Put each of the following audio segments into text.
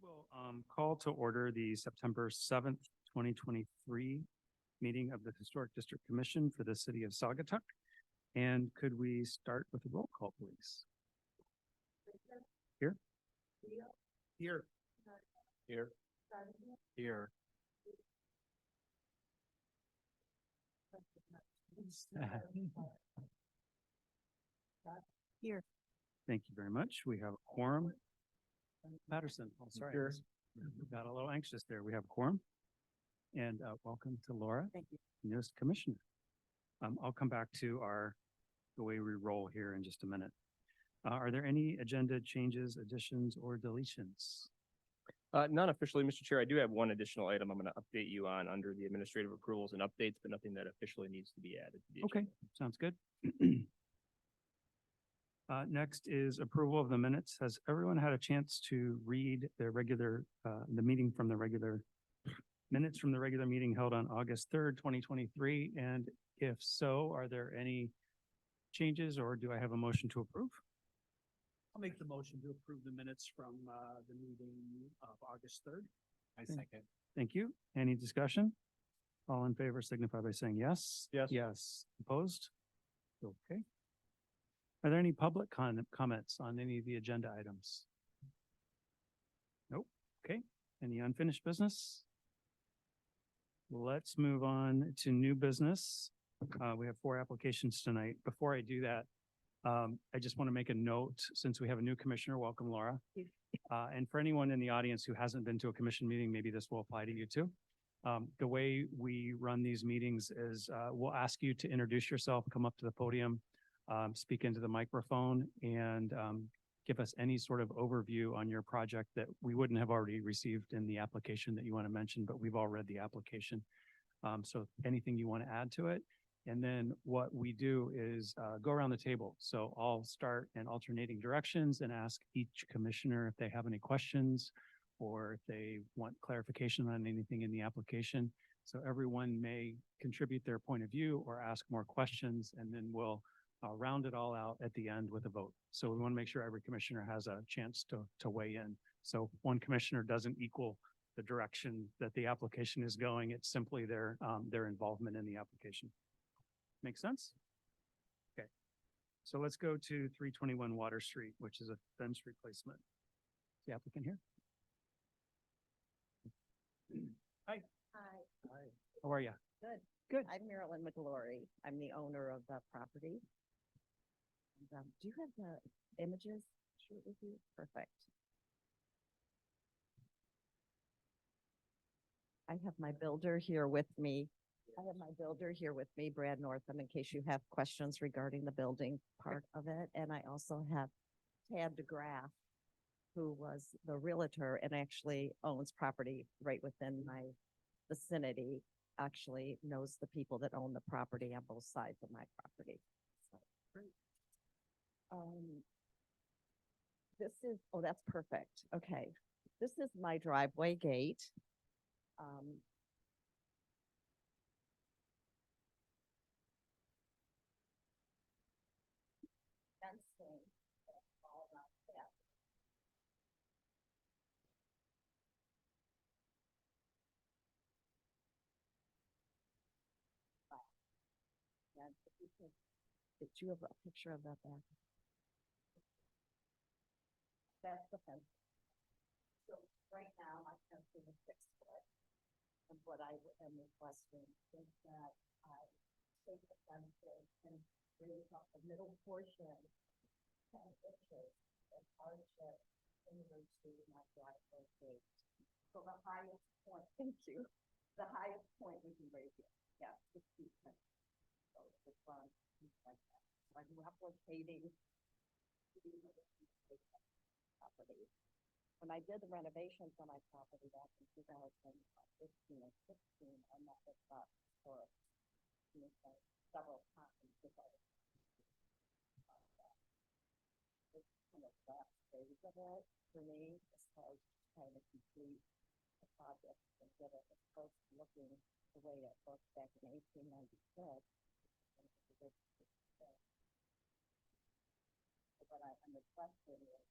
will call to order the September 7th, 2023 meeting of the Historic District Commission for the City of Saugatuck. And could we start with a roll call, please? Here? Here. Here. Here. Here. Thank you very much. We have a quorum. Patterson, oh, sorry. Here. Got a little anxious there. We have a quorum. And welcome to Laura, Thank you. newest commissioner. I'll come back to the way we roll here in just a minute. Are there any agenda changes, additions, or deletions? None officially, Mr. Chair. I do have one additional item I'm going to update you on under the administrative approvals and updates, but nothing that officially needs to be added to the Okay, agenda. sounds good. Next is approval of the minutes. Has everyone had a chance to read the meeting from the regular minutes from the regular meeting held on August 3rd, 2023? And if so, are there any changes or do I have a motion to approve? I'll make the motion to approve the minutes from the meeting of August 3rd. I second. Thank you. Any discussion? All in favor signify by saying yes. Yes. Yes. Opposed? Okay. Are there any public comments on any of the agenda items? Nope. Okay. Any unfinished business? Let's move on to new business. We have 4 applications tonight. Before I do that, I just want to make a note, since we have a new commissioner, welcome Laura. And for anyone in the audience who hasn't been to a commission meeting, maybe this will apply to you too. The way we run these meetings is we'll ask you to introduce yourself, come up to the podium, speak into the microphone, and give us any sort of overview on your project that we wouldn't have already received in the application that you want to mention, but we've all read the application. So anything you want to add to it. And then what we do is go around the table. So I'll start in alternating directions and ask each commissioner if they have any questions or if they want clarification on anything in the application. So everyone may contribute their point of view or ask more questions, and then we'll round it all out at the end with a vote. So we want to make sure every commissioner has a chance to weigh in. So one commissioner doesn't equal the direction that the application is going. It's simply their involvement in the application. Make sense? Okay. So let's go to 321 Water Street, which is a fence replacement. Is the applicant here? Hi. Hi, Hi. How are you? good. Good. I'm Marilyn McGlory. I'm the owner of the property. And, do you have the images shoot with you? Perfect. I have my builder here with me. Brad Northam, in case you have questions regarding the building part of it. And I also have Tad DeGraff, who was the realtor and actually owns property right within my vicinity, actually knows the people that own the property on both sides of my property. So, great. Oh, that's perfect. Okay. This is my driveway gate. Fencing all around that. And if you could, did you have a picture of that back? That's the fence. So right now, my fencing is 6 foot. And what I am requesting is that I take the fencing and raise up the middle portion 10 inches and hardship into my driveway gate. So the highest point, thank you. The highest point we can raise it, yeah, 6 feet. So it's like that. So I'm replicating the property. When I did the renovations on my property back in 2015 and 16, I met with for several times because it's kind of last phase of it for me, as far as trying to complete the project and get it first looking the way it looked back in 1896. What I'm requesting is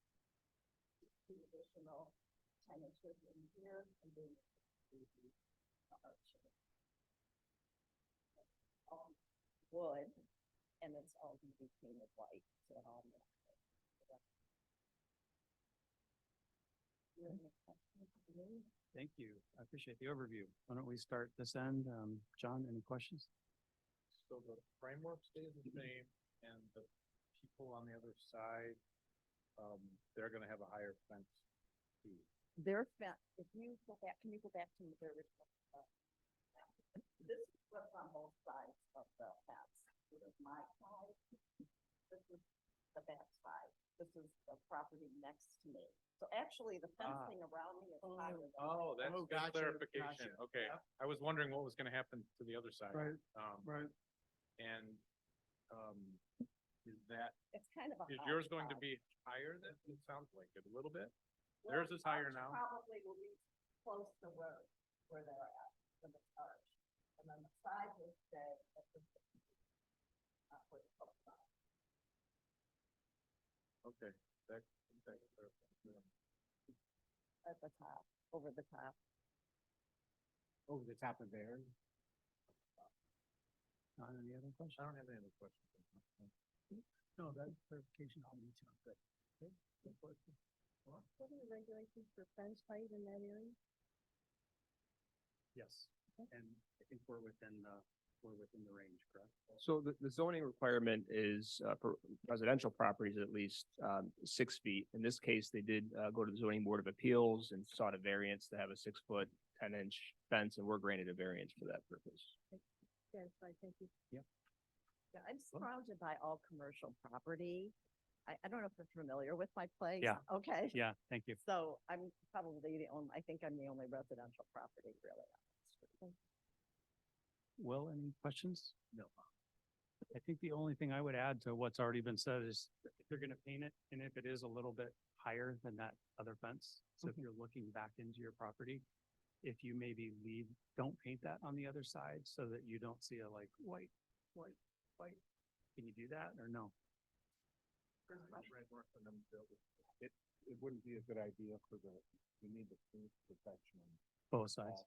2 additional kind of should in here and then. All wood, and it's all gonna be painted white, so it all. You have any questions for me? Thank you. I appreciate the overview. Why don't we start this end? John, any questions? So the framework stays the same and the people on the other side, they're gonna have a higher fence fee. Their fence, if you go back, can you go back to the original? This is what's on both sides of the fence. This is my side. This is the back side. This is the property next to me. So actually, the fencing around me is higher. than Oh, that's Oh, good gotcha, clarification. gotcha. Okay, Yep. I was wondering what was gonna happen to the other side. Right, Um, right. and, is that, It's kind of a. is yours going to hodgepodge. be higher than, it sounds like it a little bit? Well, Yours is higher ours now? Probably will be close to where they're at, when it's ours. And then the side will stay at the. Where the posts are. Okay, that. At the top, over the top. Over the top of there? Any other questions? I don't have any other questions. No, that clarification all needs to be good. What are the regulations for fence height in that area? Yes. And I think we're within the range, correct? So the zoning requirement is, for residential properties at least, 6 feet. In this case, they did, go to the zoning board of appeals and sought a variance to have a 6-foot, 10-inch fence, and we're granted a variance for that purpose. Yes, I think you. Yep. Yeah, I'm surrounded by all commercial property. I don't know if you're familiar with my place. Yeah. Okay. Yeah, thank you. So I'm probably I think I'm the only residential property really on that street. Will, any questions? No. I think the only thing I would add to what's already been said is if you're gonna paint it, and if it is a little bit higher than that other fence, so if you're looking back into your property, if you maybe don't paint that on the other side so that you don't see a like white. Can you do that or no? It wouldn't be a good idea for we need the food protection. Both sides?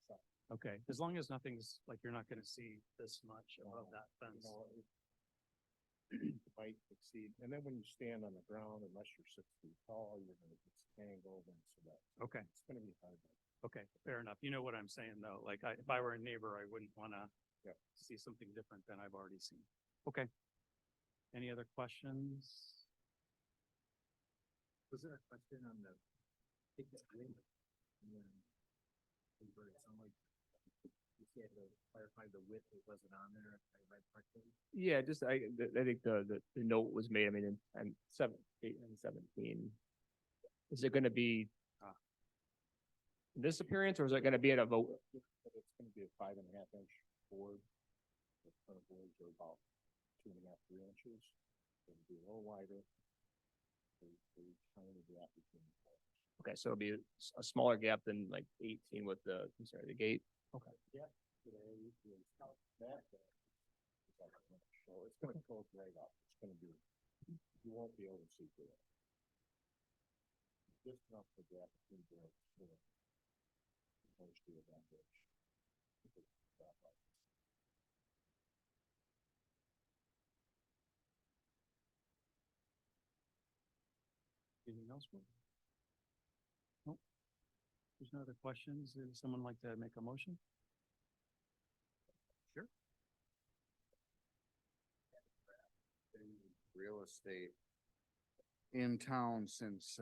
Okay, as long as nothing's, like, you're not gonna see this much above that fence. Might exceed, and then when you stand on the ground, unless you're 6 feet tall, you're gonna get tangled and so that. Okay. It's gonna be hard. Okay, fair enough. You know what I'm saying, though. Like, if I were a neighbor, I wouldn't wanna Yep. see something different than I've already seen. Okay. Any other questions? Was there a question on the? And then, where it sounded like you said to clarify the width, it wasn't on there, if I read correctly. Yeah, just, I think the note was made, I mean, and 7, 8, and 17. Is it gonna be this appearance, or is it gonna be at a vote? But it's gonna be a 5.5-inch board. The front boards are about 2.5, 3 inches. It'll be a little wider. Kind of the gap between the boards. Okay, so it'll be a smaller gap than like 18 with the, I'm sorry, the gate. Okay. Yeah. Today is that. So it's gonna close right up. It's gonna be, you won't be able to see through it. Just enough for gap between the boards. Supposed to advantage. Anything else? Will? Nope. There's no other questions. Would someone like to make a motion? Sure. Real estate in town since,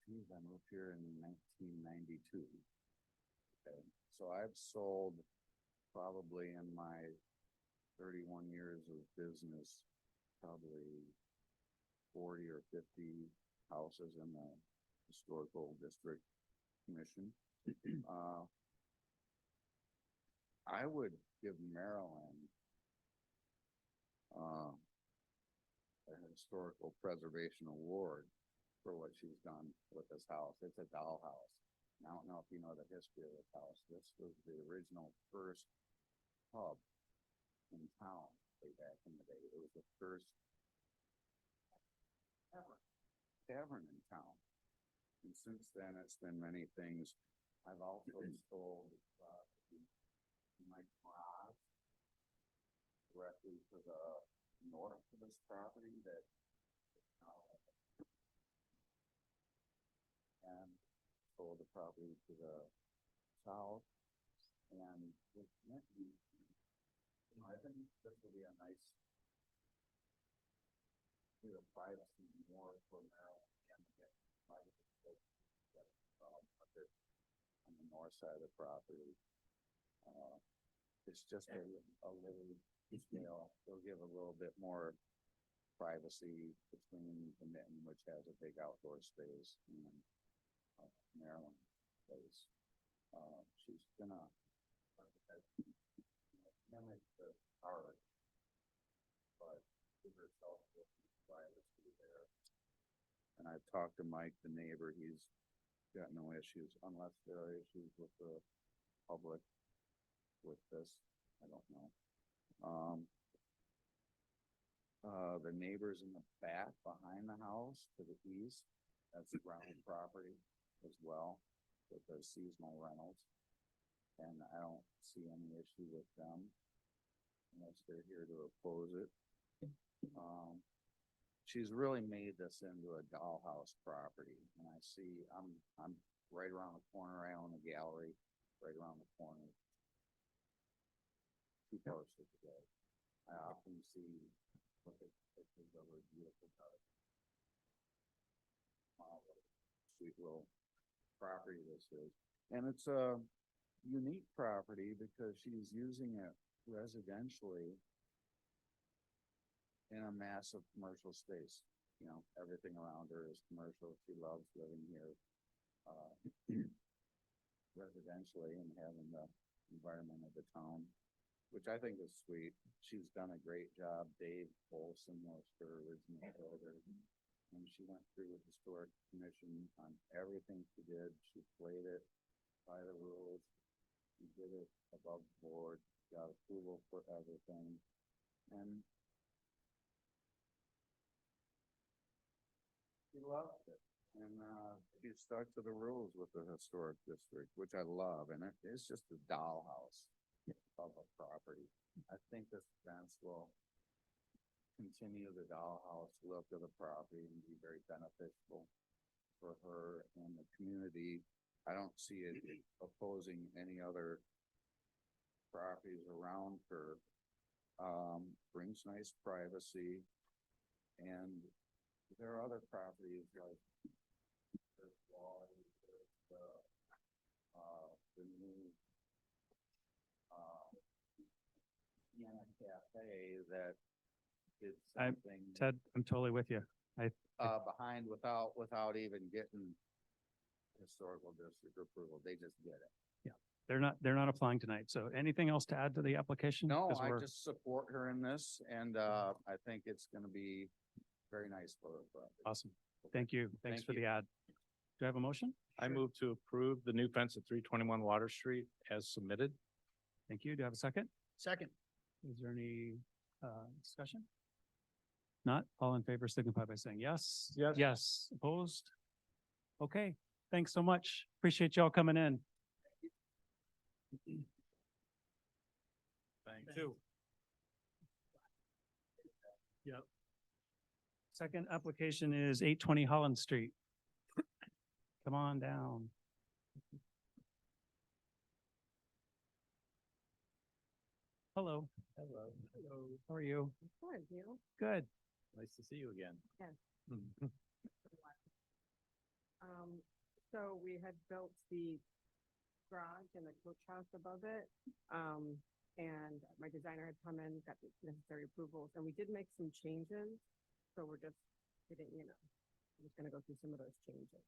geez, I moved here in 1992. Okay, so I've sold probably in my 31 years of business, probably 40 or 50 houses in the historical district commission. I would give Marilyn a historical preservation award for what she's done with this house. It's a dollhouse. And I don't know if you know the history of this house. This was the original first pub in town way back in the day. It was the first tavern in town. And since then, it's been many things. I've also sold, my garage directly to the north of this property that, and sold the property to the south. And with Nicky, I think this will be a nice bit of privacy more for Maryland and get privacy on the north side of the property. It's just a little, they'll give a little bit more privacy between the mitten, which has a big outdoor space, and Maryland space. She's gonna mimic the art, but give herself the privacy there. And I've talked to Mike, the neighbor. He's got no issues unless there are issues with the public with this. I don't know. The neighbors in the back behind the house to the east, that's ground property as well with the seasonal rentals. And I don't see any issue with them unless they're here to oppose it. She's really made this into a dollhouse property, and I see, I'm right around the corner. I own a gallery right around the corner. 2 parcels today. I often see what the pictures of her beautiful house. Sweet little property this is, and it's a unique property because she's using it residentially in a massive commercial space. You know, everything around her is commercial. She loves living here residentially and having the environment of the town, which I think is sweet. She's done a great job. Dave Olson was her original builder, and she went through the historic commission on everything she did. She played it by the rules. She did it above board, got approval for everything, and she loved it. And she stuck to the rules with the historic district, which I love, and it's just a dollhouse of a property. I think this fence will continue the dollhouse look of the property and be very beneficial for her and the community. I don't see it opposing any other properties around her. Brings nice privacy, and there are other properties like there's the new Sienna Cafe that did something Ted, I'm totally with you. behind without even getting historical district approval. They just did it. They're not applying tonight. So anything else to add to the application? No, 'Cause I we're- just support her in this, and I think it's gonna be very nice for her property. Awesome. Thank you. Thanks Thank for the you. ad. Do I have a motion? I move to approve the new fence at 321 Water Street as submitted. Thank you. Do I have a second? Second. Is there any discussion? Not, all in favor signify by saying yes. Yes. Yes, opposed? Okay, thanks so much. Appreciate y'all coming in. Thank you. Yep. Second application is 820 Holland Street. Come on down. Hello. Hello. Hello. How are you? Good, you? Good. Nice to see you again. So we had built the garage and the coach house above it. And my designer had come in, got the necessary approvals, and we did make some changes. So we're just getting, we're just gonna go through some of those changes.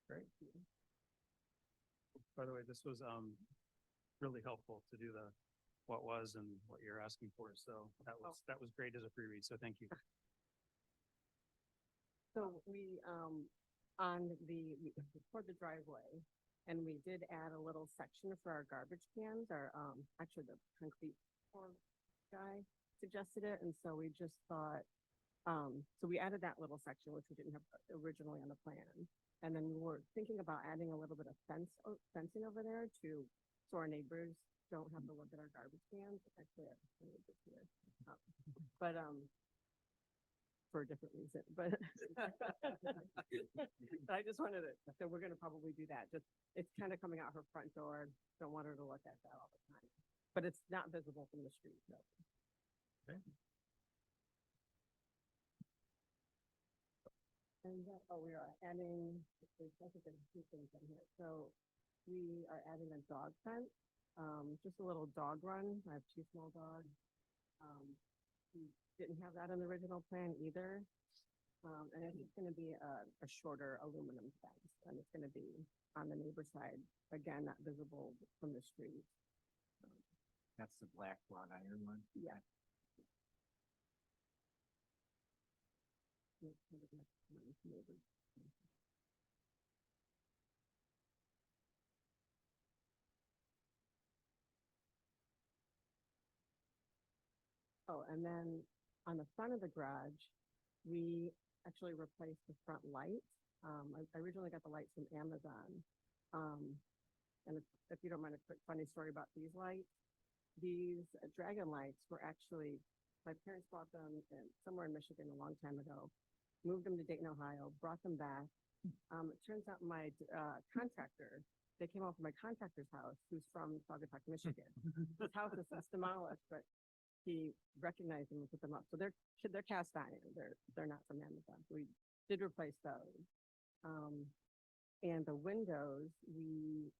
Great. By the way, this was really helpful to do the what was and what you're asking for. So that was great as a pre-read. So thank you. So we, we poured the driveway, and we did add a little section for our garbage cans, actually the concrete pour guy suggested it, and so we just thought, so we added that little section, which we didn't have originally on the plan. And then we're thinking about adding a little bit of fencing over there so our neighbors don't have to look at our garbage cans. Actually, our neighbors here. But, for a different reason, but I just wanted to, so we're gonna probably do that. Just, it's kind of coming out her front door. Don't want her to look at that all the time. But it's not visible from the street, so. And, we are adding, I think there's two things in here. So we are adding a dog fence, just a little dog run. I have two small dogs. We didn't have that in the original plan either. And it's gonna be a shorter aluminum fence, and it's gonna be on the neighbor side, again, not visible from the street. That's the black wrought iron one? Yeah. Oh, and then on the front of the garage, we actually replaced the front light. I originally got the lights from Amazon. And if you don't mind a quick funny story about these lights, these dragon lights were actually, my parents bought them somewhere in Michigan a long time ago, moved them to Dayton, Ohio, brought them back. It turns out my contractor, they came out from my contractor's house, who's from Saugatuck, Michigan. His house is since demolished, but he recognized them and put them up. So they're cast iron. They're not from Amazon. We did replace those. And the windows, we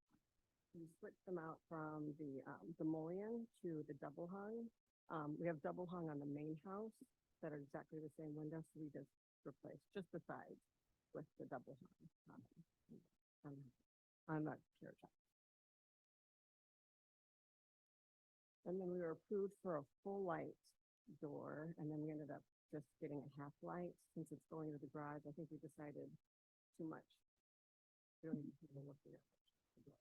switched them out from the mullion to the double hung. We have double hung on the main house that are exactly the same windows. So we just replaced just the sides with the double hung on the carriage house. And then we were approved for a full light door, and then we ended up just getting a half light since it's going to the garage. I think we decided too much. We don't need people looking at it.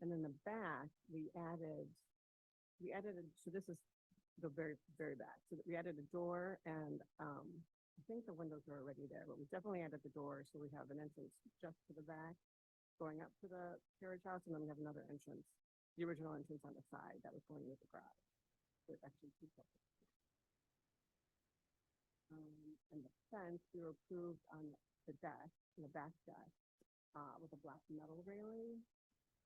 And then the back, we added, so this is the very, very back. So we added a door, and I think the windows are already there, but we definitely added the door, so we have an entrance just to the back, going up to the carriage house, and then we have another entrance, the original entrance on the side that was going with the garage. So it's actually two separate. And the fence, we were approved on the deck, the back deck, with a black metal railing.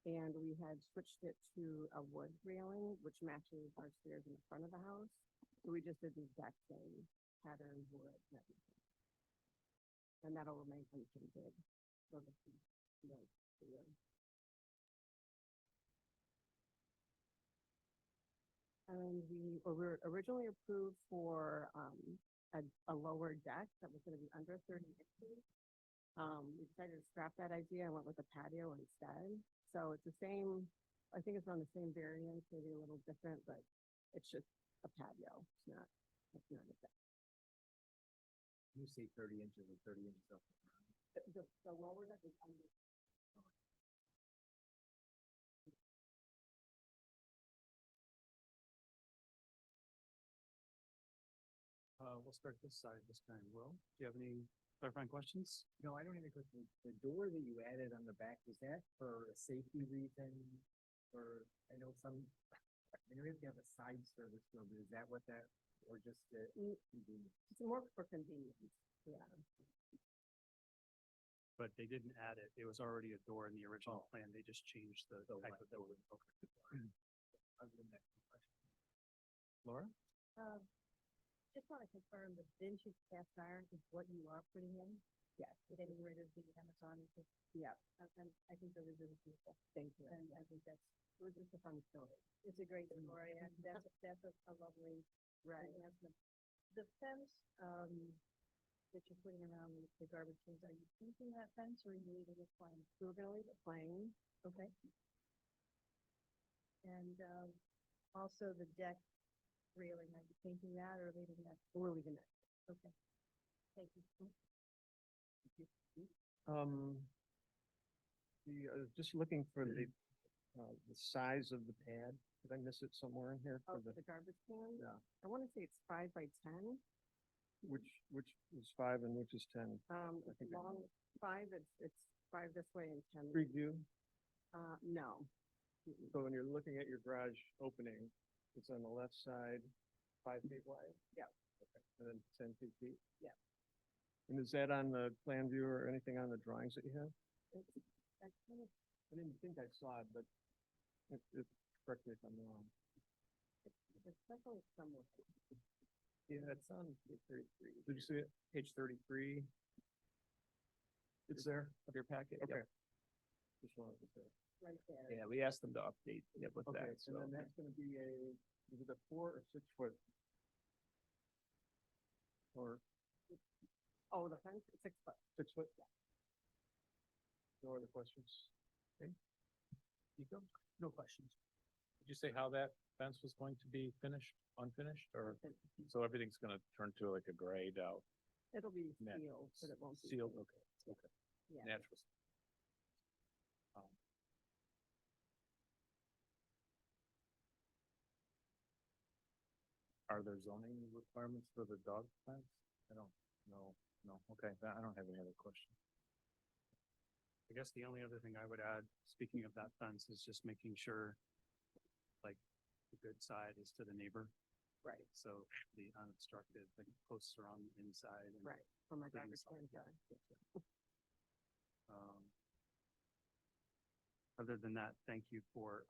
And we had switched it to a wood railing, which matches our stairs in the front of the house. So we just did the exact same pattern wood and everything. And that'll remain unchanged. So and we were originally approved for a lower deck that was going to be under 30 inches. We decided to scrap that idea and went with a patio instead. So it's the same, I think it's on the same variant, maybe a little different, but it's just a patio. It's not a deck. You say 30 inches or 30 inches up. The lower deck is under. We'll start this side this time. Will, do you have any clarifying questions? No, I don't have a question. The door that you added on the back, was that for a safety reason? Or I know you have to have a side service door, but is that what that, or just convenience? It's more for convenience, yeah. But they didn't add it. It was already a door in the original plan. They just changed the type of door. Okay. Other than that, no question. Laura? Just want to confirm the vintage cast iron is what you are putting in? Yes. Getting rid of the Amazon. Yeah. And I think those are really beautiful. Thank you. And I think that's, It was just a fun story. it's a great story, and that's a lovely enhancement. The fence, that you're putting around the garbage cans, are you painting that fence or are you leaving it plain? We were gonna leave it plain. Okay. And, also the deck railing, are you painting that or leaving that? We're leaving it. Okay. Thank you. Just looking for the size of the pad. Did I miss it somewhere in here? Oh, For the, the garbage can? Yeah. I wanna say it's 5 by 10. Which is 5 and which is 10? I think I- Long 5, it's 5 this way and 10. Street view? No. So when you're looking at your garage opening, it's on the left side, 5 feet wide? Yeah. Okay, and then 10 feet? Yeah. And is that on the plan view or anything on the drawings that you have? I kind of, I didn't think I saw it, but correct me if I'm wrong. it's definitely somewhere. Yeah, it's on page 33. Did you see it? Page 33 It's there? of your packet. Yep. Okay. Just wanted to say. Right there. Yeah, we asked them to update it with Okay, that, and so. then that's gonna be is it a 4 or 6 foot? Or Oh, the fence, 6 foot. 6 foot? No other questions? Okay. Nico? No questions. Did you say how that fence was going to be finished, unfinished, or so everything's gonna turn to like a grayed out? It'll be Net- sealed, but it won't be. Sealed, painted. okay, Yeah. natural. Are there zoning requirements for the dog fence? I don't know, no, okay, I don't have any other questions. I guess the only other thing I would add, speaking of that fence, is just making sure like the good side is to the neighbor. Right, So the unobstructed, the posts are on the inside. and right, from my the garbage inside, can yeah. side. Other than that, thank you for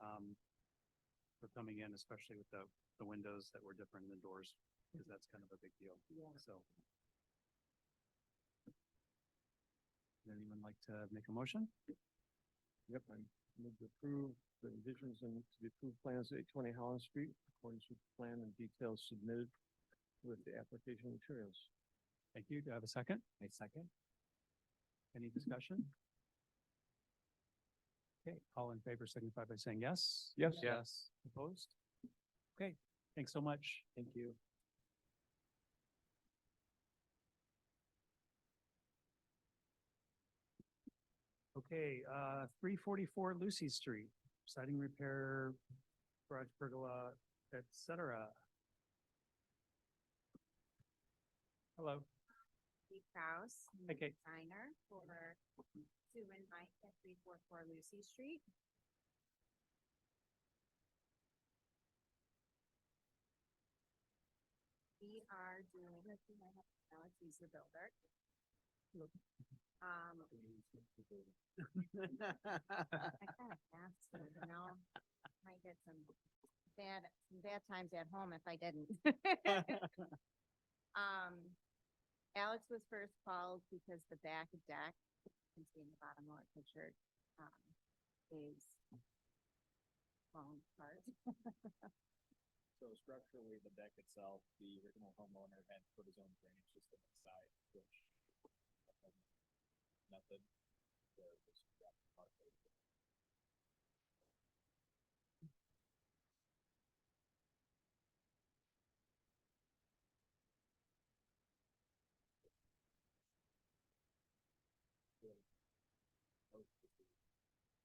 coming in, especially with the windows that were different than doors, because that's kind of a big deal. Yeah. So. Would anyone like to make a motion? Yep, I move to approve the revisions and to the approved plans at 820 Holland Street, according to the plan and details submitted with the application materials. Thank you. Do I have a second? A second? Any discussion? Okay, all in favor signify by saying yes. Yes. Yes. Opposed? Okay, thanks so much. Thank you. Okay, 344 Lucy Street, siding repair, garage pergola, et cetera. Hello. Kate Kraus, Hi, Kate. designer for Sue and Mike at 344 Lucy Street. We are doing, let's see, I have Alex, he's the builder. I kind of asked him, you know, might get some bad times at home if I didn't. Alex was first called because the back deck, you can see in the bottom right picture, is falling apart. So structurally, the deck itself, the original homeowner had put his own drainage system inside, which method.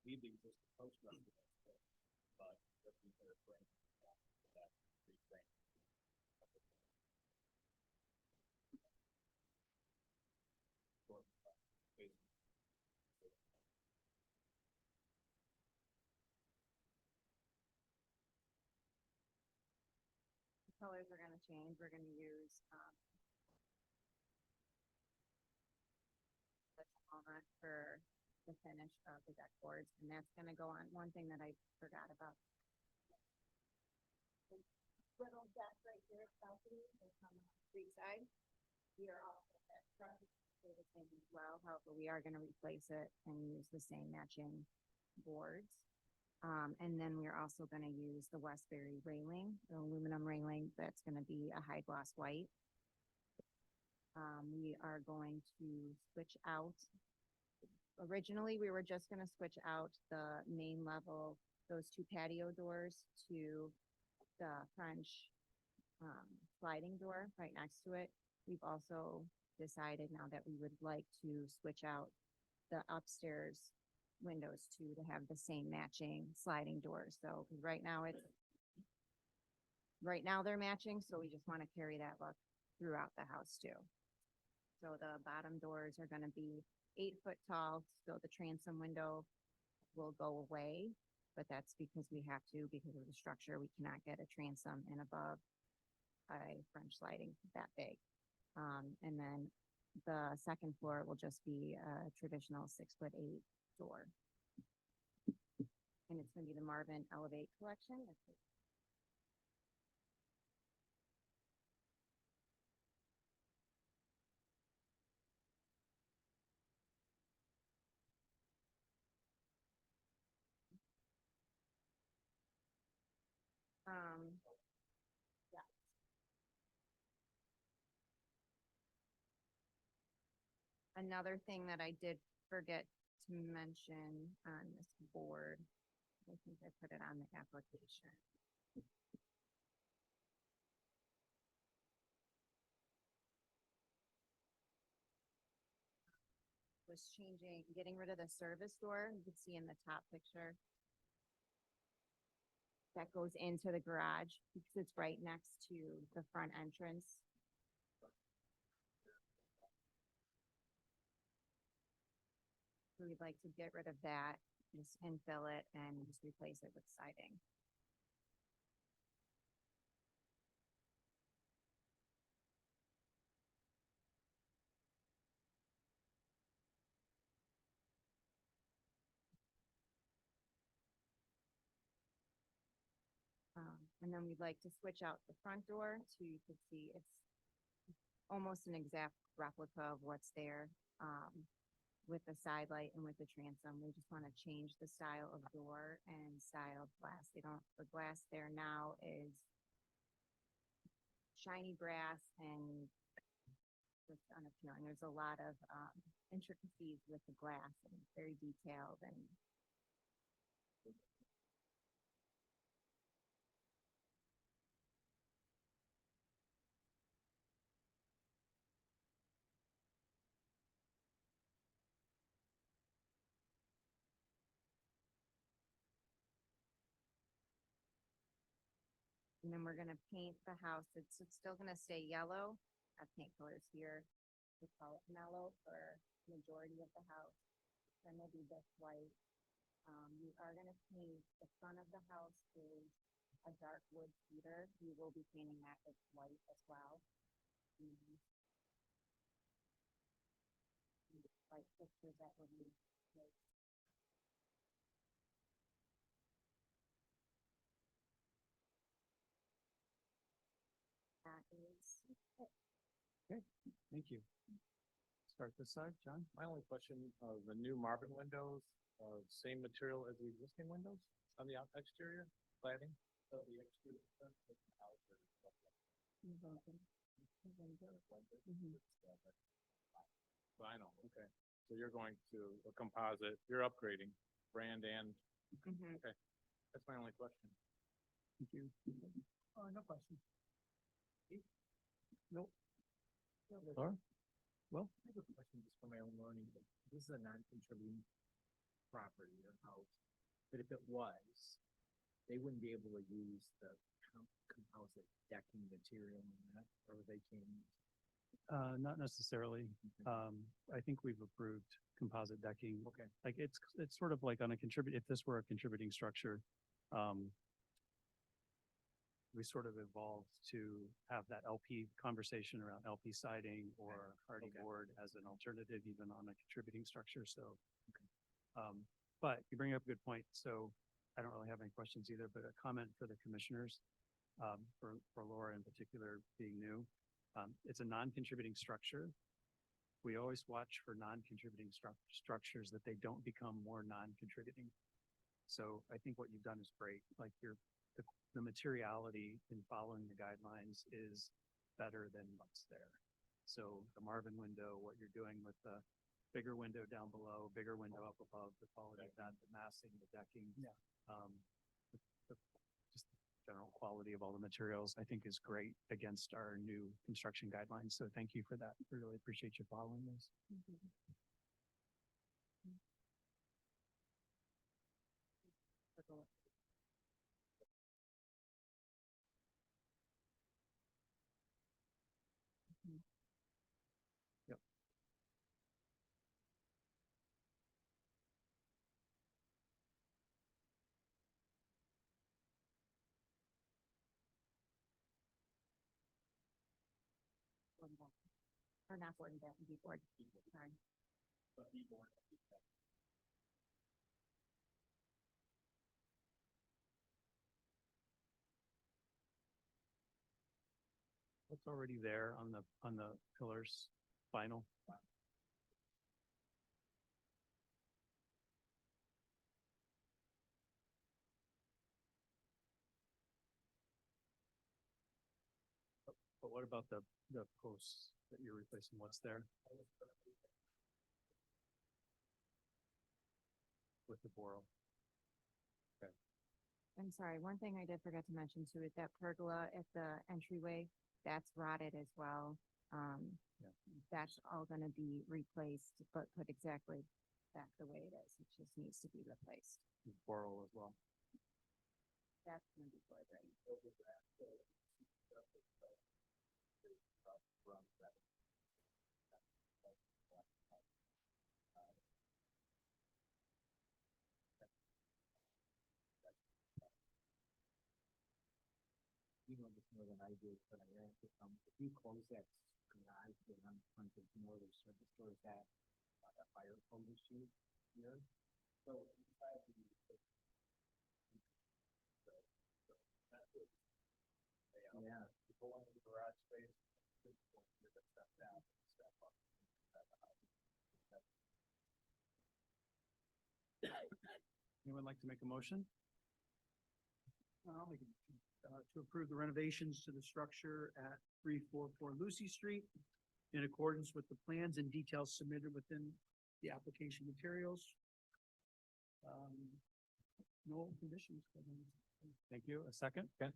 Leave the existing post structure, but the frame that reframe. Colors are gonna change. We're gonna use, the walnut for the finish of the deck boards, and that's gonna go on. One thing that I forgot about. The little deck right here, balcony, is on the street side. We are also, that front is the same as well, however, we are gonna replace it and use the same matching boards. And then we're also gonna use the Westbury railing, the aluminum railing, that's gonna be a high gloss white. We are going to switch out. Originally, we were just gonna switch out the main level, those 2 patio doors to the French sliding door right next to it. We've also decided now that we would like to switch out the upstairs windows too, to have the same matching sliding doors. So 'cause right now they're matching, so we just want to carry that look throughout the house too. So the bottom doors are gonna be 8 foot tall, so the transom window will go away. But that's because we have to, because of the structure, we cannot get a transom and above a French sliding that big. And then the second floor will just be a traditional 6'8" door. And it's gonna be the Marvin Elevate collection. Yeah. Another thing that I did forget to mention on this board, I think I put it on the application. Was changing, getting rid of the service door, you can see in the top picture. That goes into the garage because it's right next to the front entrance. So we'd like to get rid of that, just infill it and just replace it with siding. And then we'd like to switch out the front door so you can see it's almost an exact replica of what's there, with the side light and with the transom. We just want to change the style of door and style of glass. The glass there now is shiny brass and just unappealing. There's a lot of intricacies with the glass and it's very detailed and then we're gonna paint the house. It's still gonna stay yellow. Our paint colors here. We call it mellow for majority of the house. Then will be this white. We are gonna paint the front of the house is a dark wood cedar. We will be painting that with white as well. White pictures that will be that is it. Thank you. Start this side, John. My only question, the new Marvin windows, same material as the existing windows on the exterior cladding? So the exterior. I know, okay. So you're going to a composite, you're upgrading brand and, Mhm. okay. That's my only question. Thank you. No question. Nope. Laura? Well, I have a question just for my own learning. This is a non-contributing property or house, but if it was, they wouldn't be able to use the composite decking material in that, or they can. not necessarily. I think we've approved composite decking. Okay. Like it's sort of like on a if this were a contributing structure, we sort of evolved to have that LP conversation around LP siding or hardy Okay. board as an alternative even on a contributing structure. So, but you bring up a good point. So I don't really have any questions either, but a comment for the commissioners, for Laura in particular being new. It's a non-contributing structure. We always watch for non-contributing structures that they don't become more non-contributing. So I think what you've done is great. Like the materiality in following the guidelines is better than what's there. So the Marvin window, what you're doing with the bigger window down below, bigger window up above, the quality of that, the massing, the decking. Yeah. Just the general quality of all the materials, I think is great against our new construction guidelines. So thank you for that. We really appreciate you following those. or not board and batten, board, sorry. What's already there on the pillars, vinyl? But what about the posts that you're replacing? What's there? With the Boral. I'm sorry, one thing I did forget to mention too is that pergola at the entryway, that's rotted as well. That's all gonna be replaced, but put exactly back the way it is. It just needs to be replaced. Boral as well. That's gonna be board ready. You know this more than I do, but I asked if you close that garage door on front of more of the service doors, that a fire code issue here. So inside the yeah, you go into the garage space, step down, step up. Anyone like to make a motion? I'll make it, to approve the renovations to the structure at 344 Lucy Street in accordance with the plans and details submitted within the application materials. No conditions. Thank you. A second? Okay.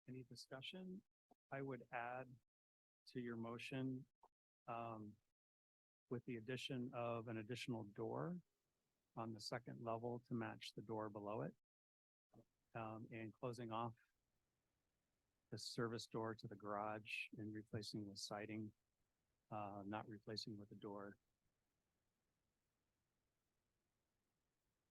Any discussion? I would add to your motion, with the addition of an additional door on the second level to match the door below it. And closing off the service door to the garage and replacing the siding, not replacing with the door.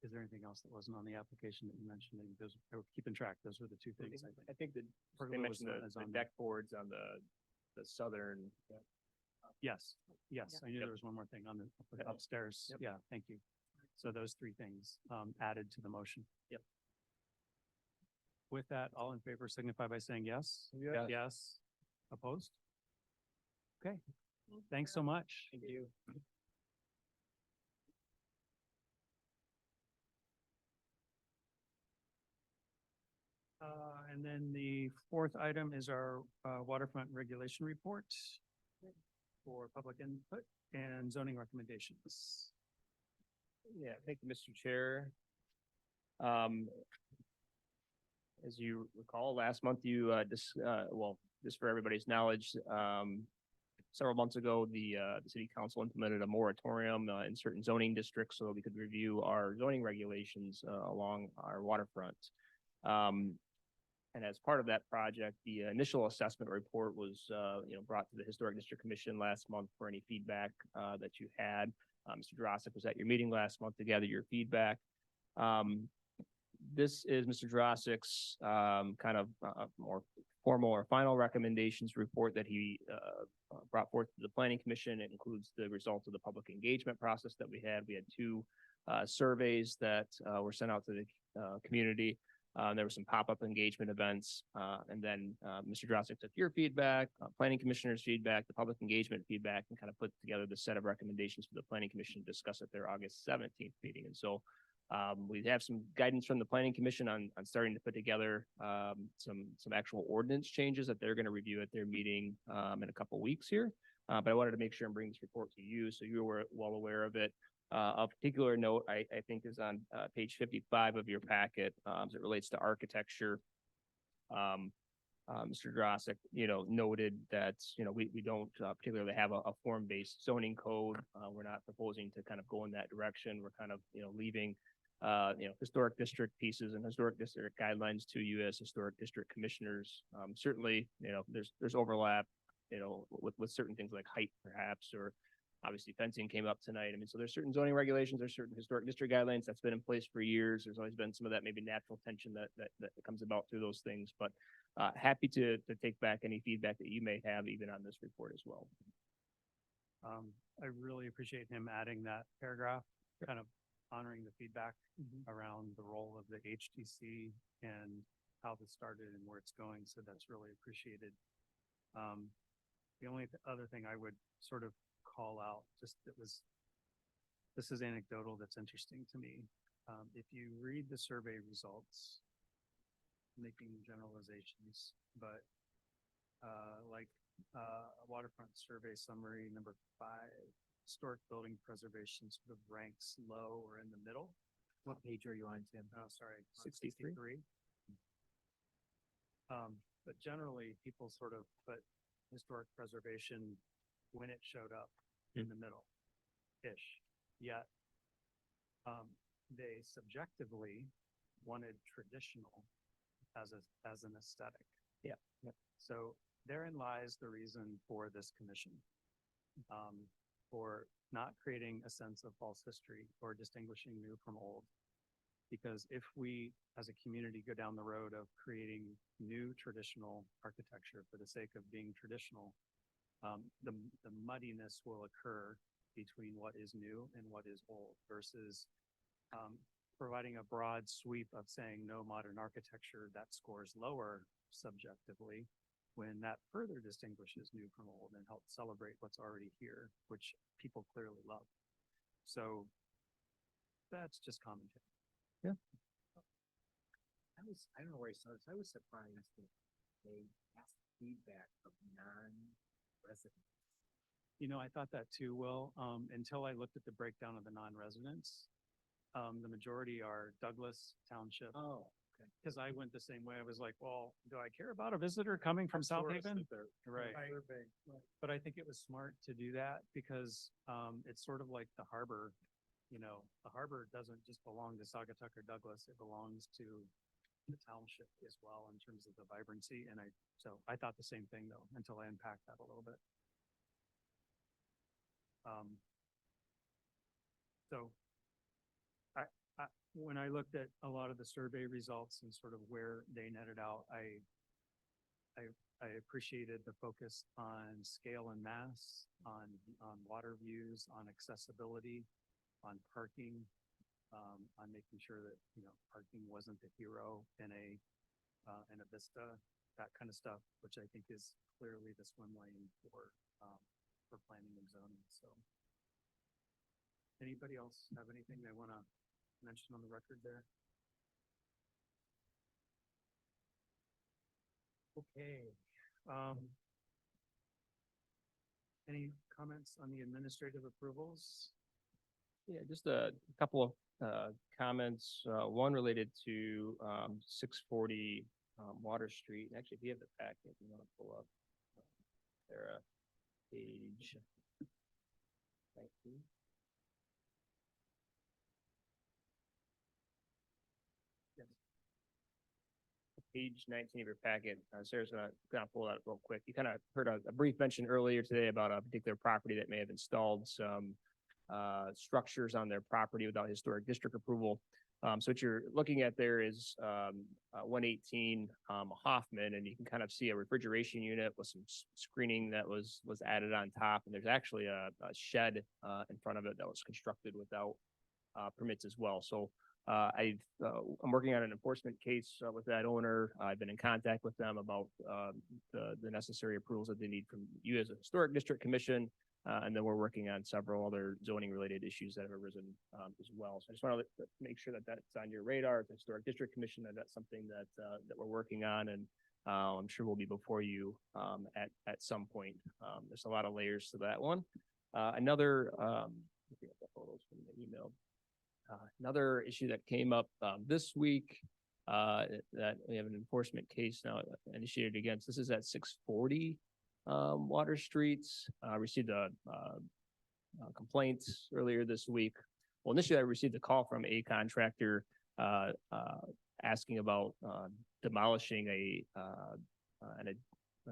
Is there anything else that wasn't on the application that you mentioned? Those, I was keeping track. Those were the two things. I think that they Pergola was mentioned is the on deck boards on the southern. Yes, yes. I knew Yep. there was one more thing on the Yep. upstairs. Yep. Yeah, thank you. So those three things, added to the motion. Yep. With that, all in favor signify by saying yes. Yeah. Yes. Opposed? Okay, thanks so much. Thank you. And then the fourth item is our waterfront regulation report for public input and zoning recommendations. Yeah, thank you, Mr. Chair. As you recall, last month you, well, just for everybody's knowledge, several months ago, the city council implemented a moratorium in certain zoning districts so that we could review our zoning regulations along our waterfront. And as part of that project, the initial assessment report was, brought to the Historic District Commission last month for any feedback that you had. Mr. Drossik was at your meeting last month to gather your feedback. This is Mr. Drossik's kind of more formal or final recommendations report that he brought forth to the Planning Commission. It includes the results of the public engagement process that we had. We had two surveys that were sent out to the community. There were some pop-up engagement events, and then Mr. Drossik took your feedback, planning commissioner's feedback, the public engagement feedback, and kind of put together the set of recommendations for the planning commission to discuss at their August 17th meeting. And so we have some guidance from the planning commission on starting to put together some actual ordinance changes that they're going to review at their meeting in a couple weeks here. But I wanted to make sure and bring this report to you so you were well aware of it. A particular note, I think, is on page 55 of your packet as it relates to architecture. Mr. Drossik, noted that, we don't particularly have a form-based zoning code. We're not proposing to kind of go in that direction. We're kind of, leaving, historic district pieces and historic district guidelines to you as historic district commissioners. Certainly, there's overlap, with certain things like height perhaps, or obviously fencing came up tonight. I mean, so there's certain zoning regulations, there's certain historic district guidelines that's been in place for years. There's always been some of that maybe natural tension that comes about through those things. But happy to take back any feedback that you may have even on this report as well. I really appreciate him adding that paragraph, kind of honoring the feedback around the role of the HTC and how this started and where it's going. So that's really appreciated. The only other thing I would sort of call out, this is anecdotal, that's interesting to me. If you read the survey results, making generalizations, but waterfront survey summary number 5, historic building preservation sort of ranks low or in the middle. What page are you on, Tim? Oh, sorry, on 63. But generally, people sort of put historic preservation when it showed up in the middle-ish. Yet, they subjectively wanted traditional as an aesthetic. Yeah. So therein lies the reason for this commission, for not creating a sense of false history or distinguishing new from old. Because if we, as a community, go down the road of creating new traditional architecture for the sake of being traditional, the muddiness will occur between what is new and what is old versus providing a broad sweep of saying no modern architecture that scores lower subjectively, when that further distinguishes new from old and helps celebrate what's already here, which people clearly love. So that's just commentary. I don't know where I saw this. I was surprised that they asked feedback of non-residents. I thought that too, Will, until I looked at the breakdown of the non-residents. The majority are Douglas Township. Oh, okay. Because I went the same way. I was like, well, do I care about a visitor coming from South Haven? Right. But I think it was smart to do that because it's sort of like the harbor. The harbor doesn't just belong to Saugatuck or Douglas. It belongs to the township as well in terms of the vibrancy. So I thought the same thing though, until I unpacked that a little bit. So when I looked at a lot of the survey results and sort of where they netted out, I appreciated the focus on scale and mass, on water views, on accessibility, on parking, on making sure that, parking wasn't the hero in a vista, that kind of stuff, which I think is clearly the swim lane for planning and zoning. So anybody else have anything they want to mention on the record there? Okay. Any comments on the administrative approvals? Yeah, just a couple of comments. One related to 640 Water Street. And actually, if you have the packet, you want to pull up there, page 19. Yes. Page 19 of your packet. Sarah's gonna pull that real quick. You kind of heard a brief mention earlier today about a particular property that may have installed some structures on their property without historic district approval. So what you're looking at there is 118 Hoffman, and you can kind of see a refrigeration unit with some screening that was added on top. And there's actually a shed in front of it that was constructed without permits as well. So I'm working on an enforcement case with that owner. I've been in contact with them about the necessary approvals that they need from you as a historic district commission. And then we're working on several other zoning related issues that have arisen as well. So I just want to make sure that that's on your radar as a historic district commission, that's something that we're working on, and I'm sure we'll be before you at some point. There's a lot of layers to that one. Another looking at the photos from the email. Another issue that came up this week that we have an enforcement case now initiated against. This is at 640 Water Street. Received a complaint earlier this week. Well, initially I received a call from a contractor asking about demolishing a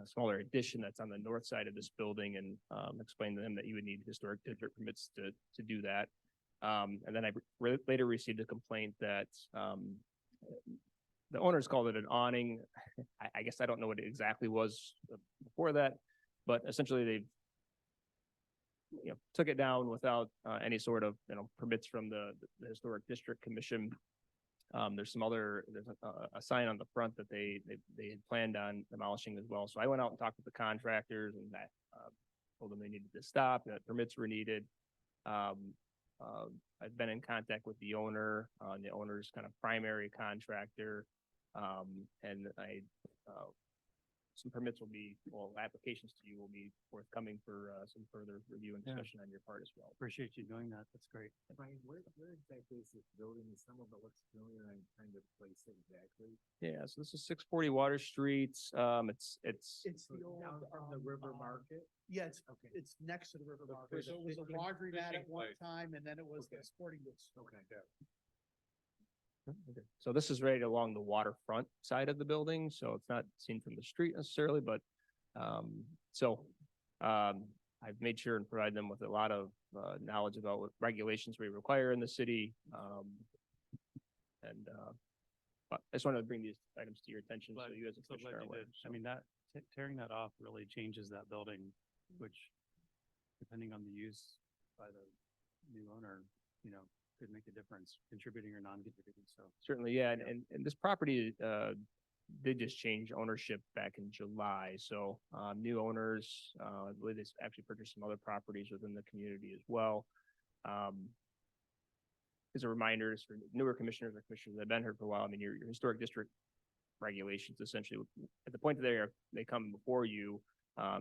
smaller addition that's on the north side of this building, and explained to them that you would need historic district permits to do that. And then I later received a complaint that the owners called it an awning. I guess I don't know what it exactly was before that, but essentially they took it down without any sort of, permits from the Historic District Commission. There's a sign on the front that they had planned on demolishing as well. So I went out and talked with the contractors and that, told them they needed to stop, that permits were needed. I've been in contact with the owner, the owner's kind of primary contractor. And some permits applications to you will be forthcoming for, some further review and Yeah. discussion on your part as well. Appreciate you doing that. That's great. Ryan, where exactly is this building? Some of it looks familiar, I'm trying to place it exactly. Yeah, so this is 640 Water Street. It's It's the old, Down from the River um, Market? Yeah, it's, Okay. it's next to the river The market. So it was a fishing- laundromat at fishing one place. time and then it was the Okay. sporting goods. Okay. So this is right along the waterfront side of the building, so it's not seen from the street necessarily, but, I've made sure and provide them with a lot of, knowledge about what regulations we require in the city. But I just wanted to bring these items to your attention, so Glad- you as a So glad commissioner are you aware. did. I mean, tearing that off really changes that building, which depending on the use by the new owner, could make a difference, contributing or non-contributing, so. Certainly, yeah, Yeah. and this property, did just change ownership back in July, so, new owners, I believe they actually purchased some other properties within the community as well. As a reminder, it's for newer commissioners or commissioners that have been here for a while, I mean, your historic district regulations essentially, at the point that they come before you,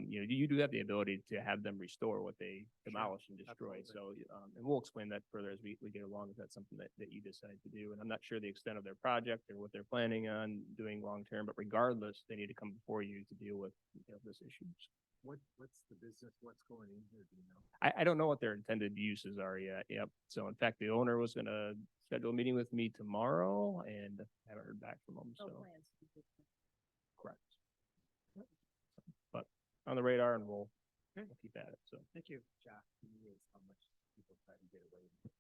you do have the ability to have them restore what they demolish and destroy. So, and we'll explain that further as we get along, if that's something that you decide to do. And I'm not sure the extent of their project or what they're planning on doing long-term, but regardless, they need to come before you to deal with, this issue. What's the business, what's going in here, do you know? I don't know what their intended uses are yet. Yep. So in fact, the owner was gonna schedule a meeting with me tomorrow and I haven't heard back from them, No so. plans. Correct. But on the radar and we'll keep at it, so. Thank you. Shock to me is how much people try to get away with.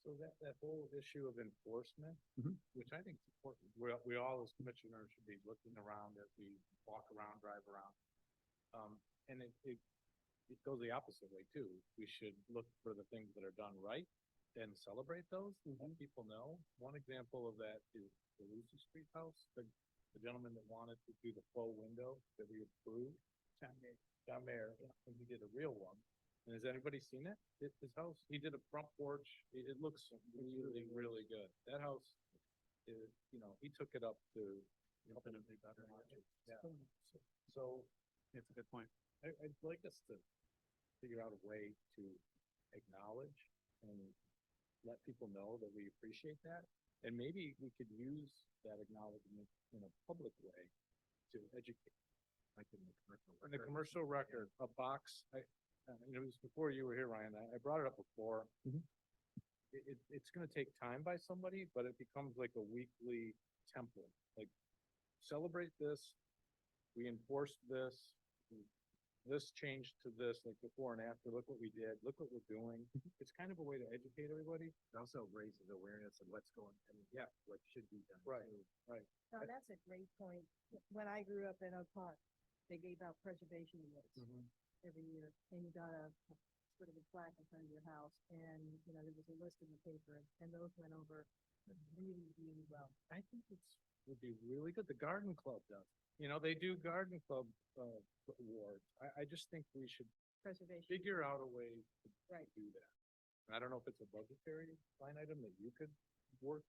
So that whole issue of enforcement, Mhm. which I think is important, we all as commissioners should be looking around as we walk around, drive around. And it goes the opposite way too. We should look for the things that are done right and celebrate those, let people know. One example of that is the Lucy Street house, the gentleman that wanted to do the faux window that we approved. John Mayer, and he did a real one. And has anybody seen it? His house, he did a front porch. It looks really, really good. That house is, he took it up to. Infinitely better. Yeah. So It's a good point. I'd like us to figure out a way to acknowledge and let people know that we appreciate that. And maybe we could use that acknowledgement in a public way to educate. Like in the commercial. In the commercial record, a box, it was before you were here, Ryan, I brought it up before. Mhm. It's gonna take time by somebody, but it becomes like a weekly template, like celebrate this, we enforced this changed to this, like before and after, look what we did, look what we're doing. It's kind of a way to educate everybody. It also raises awareness of what's going, what should be done. Right. too. No, that's a great point. When I grew up in Oak Park, they gave out preservation awards every year, and you got a sort of a plaque in front of your house, and, there was a list in the paper, and those went over really, really well. I think would be really good. The garden club does. They do garden club awards. I just think we should Preservation. figure out a way to Right. do that. And I don't know if it's a budgetary line item that you could work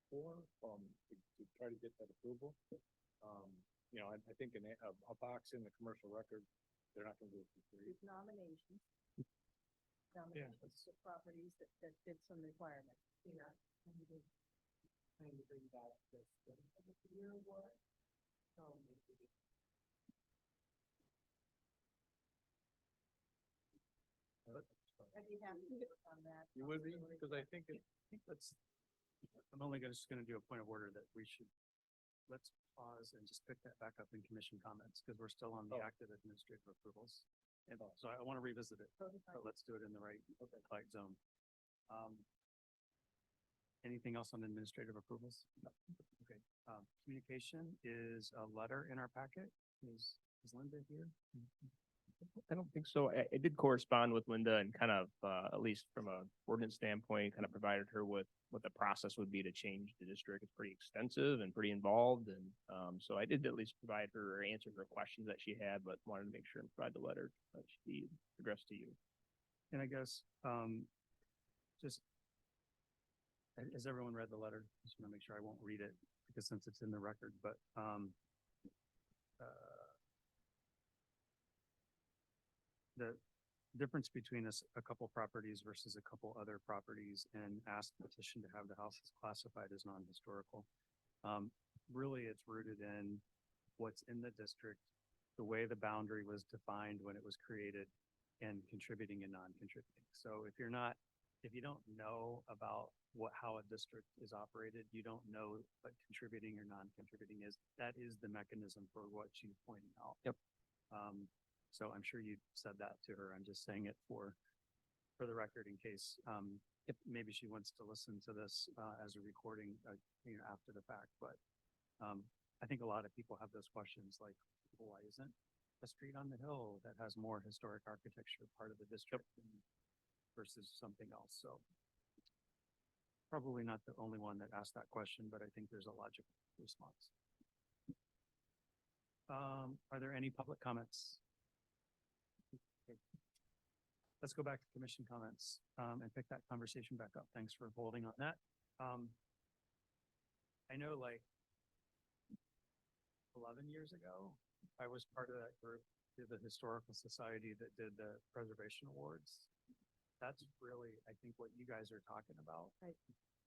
for, to try to get that approval. I think a box in the commercial record, they're not gonna do it for free. With nominations. Nominations of properties that fit some requirements, and we did kind of bring back this, year award. I'd be happy to work on that. You would be, possibility. because I think I'm only just gonna do a point of order that let's pause and just pick that back up in commission comments, because we're still on the Oh. active administrative approvals. And so I want to revisit it, Totally fine. but let's do it in the right zone. Anything else on administrative approvals? No. Okay, communication is a letter in our packet. Is Linda here? I don't think so. I did correspond with Linda and kind of, at least from a ordinance standpoint, kind of provided her with what the process would be to change the district. It's pretty extensive and pretty involved. And, so I did at least provide her or answer her questions that she had, but wanted to make sure and provide the letter that she addressed to you. And I guess, just, has everyone read the letter? Just want to make sure I won't read it because since it's in the record, but, the difference between a couple properties versus a couple other properties and ask petition to have the houses classified as non-historical. Really, it's rooted in what's in the district, the way the boundary was defined when it was created, and contributing and non-contributing. So if you don't know about how a district is operated, you don't know what contributing or non-contributing is. That is the mechanism for what she's pointing out. Yep. So I'm sure you said that to her. I'm just saying it for the record in case, if maybe she wants to listen to this, as a recording, after the fact, but, I think a lot of people have those questions like, why isn't a street on the hill that has more historic architecture part of the district versus something else? So probably not the only one that asked that question, but I think there's a logical response. Are there any public comments? Okay. Let's go back to commission comments, and pick that conversation back up. Thanks for holding on that. I know like 11 years ago, I was part of that group, the Historical Society that did the Preservation Awards. That's really, I think, what you guys are talking about.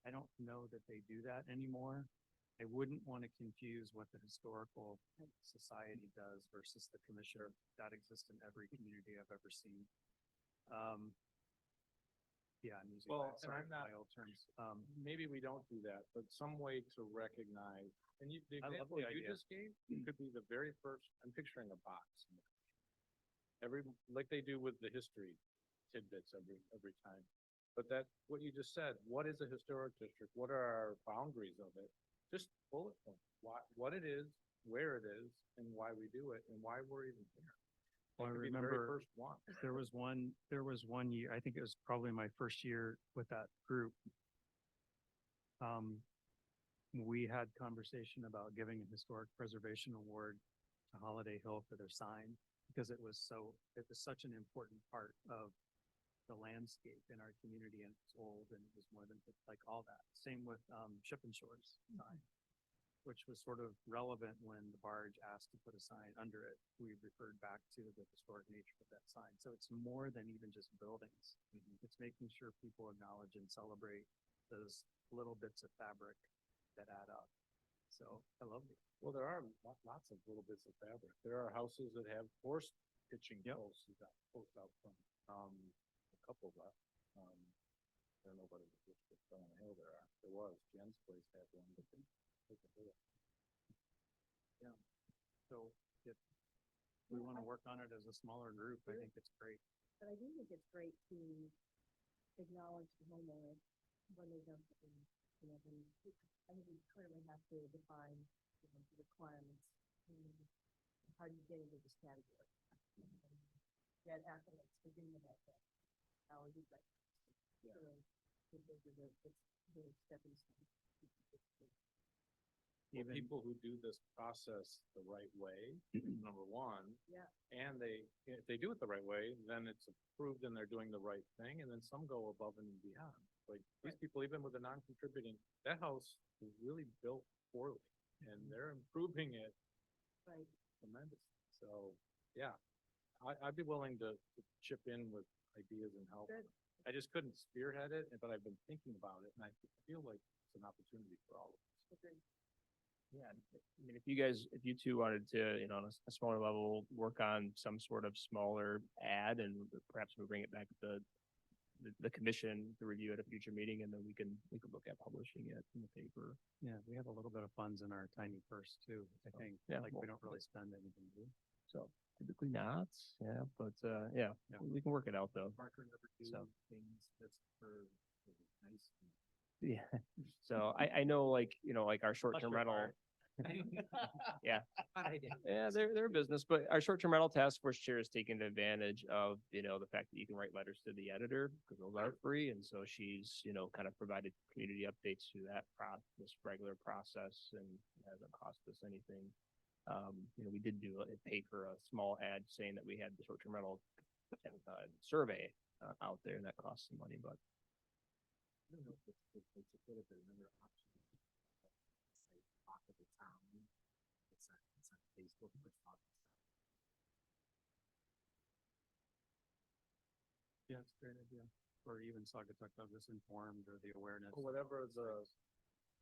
I don't know that they do that anymore. I wouldn't want to confuse what the Historical Society does versus the commissioner. That exists in every community I've ever seen. Yeah, I'm using Well, my, and sorry, I'm not- my old terms. Maybe we don't do that, but some way to recognize, and the I love example the you idea. just gave could be the very first, I'm picturing a box. Like they do with the history tidbits every time. But what you just said, what is a historic district? What are our boundaries of it? Just bullet points, what it is, where it is, and why we do it, and why we're even here. Well, I That could be the very remember first one. there was one year, I think it was probably my first year with that group. We had conversation about giving a historic preservation award to Holiday Hill for their sign because it was such an important part of the landscape in our community, and it's old and it was more than like all that. Same with Ship and Shores sign, which was sort of relevant when the barge asked to put a sign under it. We referred back to the historic nature of that sign. So it's more than even just buildings. It's making sure people acknowledge and celebrate those little bits of fabric that add up. So I love it. Well, there are lots of little bits of fabric. There are houses that have horse hitching Yep. posts out front. A couple left. I don't know what it was, just on the hill there are. There was, Jen's place had one, but they took it away. Yeah. So if we want to work on it as a smaller group, I think it's great. But I do think it's great to acknowledge the homeowner when they don't, I think we clearly have to define, the requirements. And how do you get into this category? Get accolades for doing that. How would you like? Yeah. The stepping stone. Well, Even- people who do this process the right way, number one. Yeah. And if they do it the right way, then it's approved and they're doing the right thing, and then some go above and beyond. Like these people, even with the non-contributing, that house was really built poorly, and they're improving it Right. tremendously. So, yeah, I'd be willing to chip in with ideas and help. Good. I just couldn't spearhead it, but I've been thinking about it, and I feel like it's an opportunity for all of us. Agreed. Yeah, I mean, if you two wanted to, on a smaller level, work on some sort of smaller ad and perhaps we bring it back to the commission to review at a future meeting, and then we can look at publishing it in the paper. Yeah, we have a little bit of funds in our tiny purse too, I think. yeah, Like we well, don't really spend anything, do we? So typically not, yeah, but, yeah, Yeah. we can work it out though. Parker never do So- things that's for nice. Yeah, so I know like, like our short-term rental. Yeah. Yeah, they're a business, but our short-term rental task force chair is taking advantage of, the fact that you can write letters to the editor because those are free. And so she's, kind of provided community updates through this regular process and it hasn't cost us anything. We did pay for a small ad saying that we had the short-term rental survey out there and that costs some money, but I don't know if it's a bit of another option. Say, talk of the town. It's on Facebook, but talk of the town. Yeah, it's a great idea. Or even Saugatuck Douglas Informed or the awareness. Or whatever the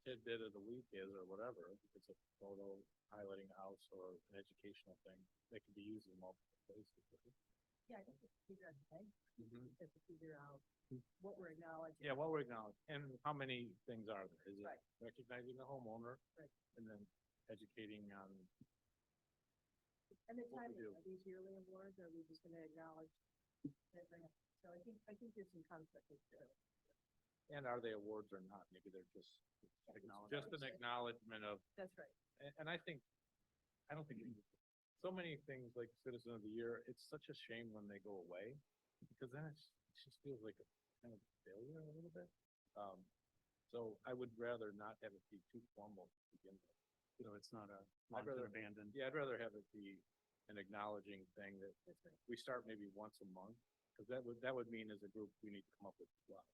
tidbit of the week is or whatever, if it's a photo highlighting a house or an educational thing, that can be used in multiple places. Yeah, I think it's figure out, okay, Mhm. to figure out what we're acknowledging. Yeah, well, we're acknowledged, and how many things are there? Is it Right. recognizing the homeowner? Right. And then educating on, And the what we timing, do. are these yearly awards, or are we just gonna acknowledge? So I think there's some conflict there. and are they awards or not? Maybe they're just an acknowledgement of, That's right. and I don't think, so many things like Citizen of the Year, it's such a shame when they go away, because then it just feels like a kind of failure a little bit. So I would rather not have it be too formal to begin with. So it's not a I'd wanted rather- abandoned. Yeah, I'd rather have it be an acknowledging thing that That's right. we start maybe once a month, because that would mean as a group, we need to come up with a lot.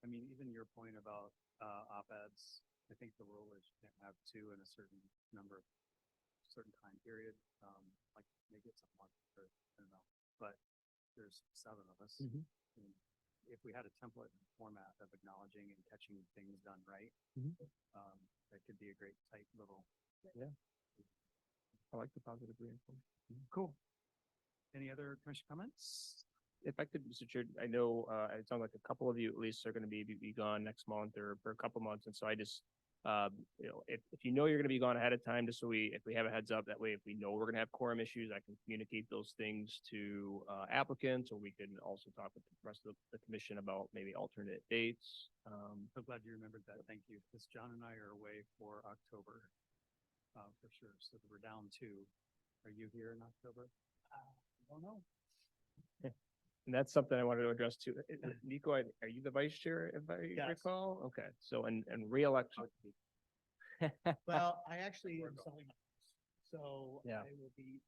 I mean, even your point about op-eds, I think the rule is you can't have two in a certain number, certain time period. Like maybe it's a month or I don't know, but there's 7 of us. Mhm. And if we had a template and format of acknowledging and catching things done right, Mhm. that could be a great tight little. I like the positive reinforcement. Cool. Any other commission comments? If I could, Mr. Chair, I know, it sounds like a couple of you at least are gonna be gone next month or for a couple months, and so I just, if you know you're gonna be gone ahead of time, just so if we have a heads up, that way, if we know we're gonna have quorum issues, I can communicate those things to, applicants, or we can also talk with the rest of the commission about maybe alternate dates. So glad you remembered that. Thank you. Because John and I are away for October, for sure. So we're down 2. Are you here in October? I don't know. And that's something I wanted to address too. Nico, are you the vice chair, if I Yes. recall? Okay, so, and reelection. Well, I actually am selling my house, so Yeah. I will be.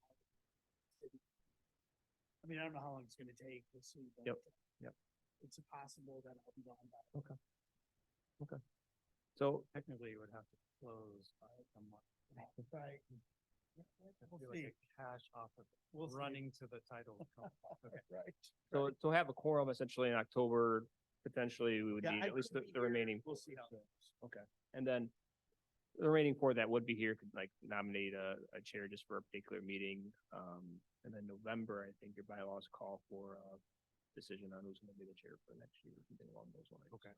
I mean, I don't know how long it's gonna take, we'll see. but, Yep, yep. It's possible that I'll be gone by. So, Technically, you would have to close by a month. Right. It'd be like a cash offer, running to the title. Okay. Right. so to have a quorum essentially in October, potentially we would Yeah, need I at least could the be the here. remaining. We'll see how it goes. Okay, and then the remaining 4 that would be here could like nominate a chair just for a particular meeting. And then November, I think your bylaws call for a decision on who's gonna be the chair for next year, something along those lines. Okay.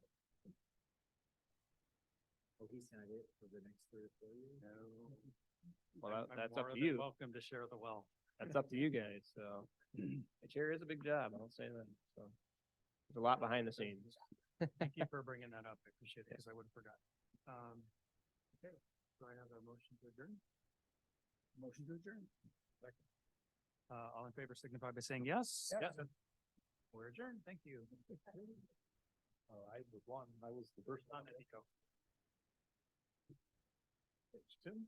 Oh, he's not it for the next 3 or 4 years? No. Well, I'm that's up more to than you. Welcome to share the wealth. That's up to you guys, so. A chair is a big job, I'll say that, so. There's a lot behind the scenes. Thank you for bringing that up. I appreciate it because I would have forgot. Okay, do I have a motion to adjourn? Motion to adjourn. All in favor signify by saying yes. Yes. We're adjourned. Thank you. I was one, I was the first one. Nico. Tim?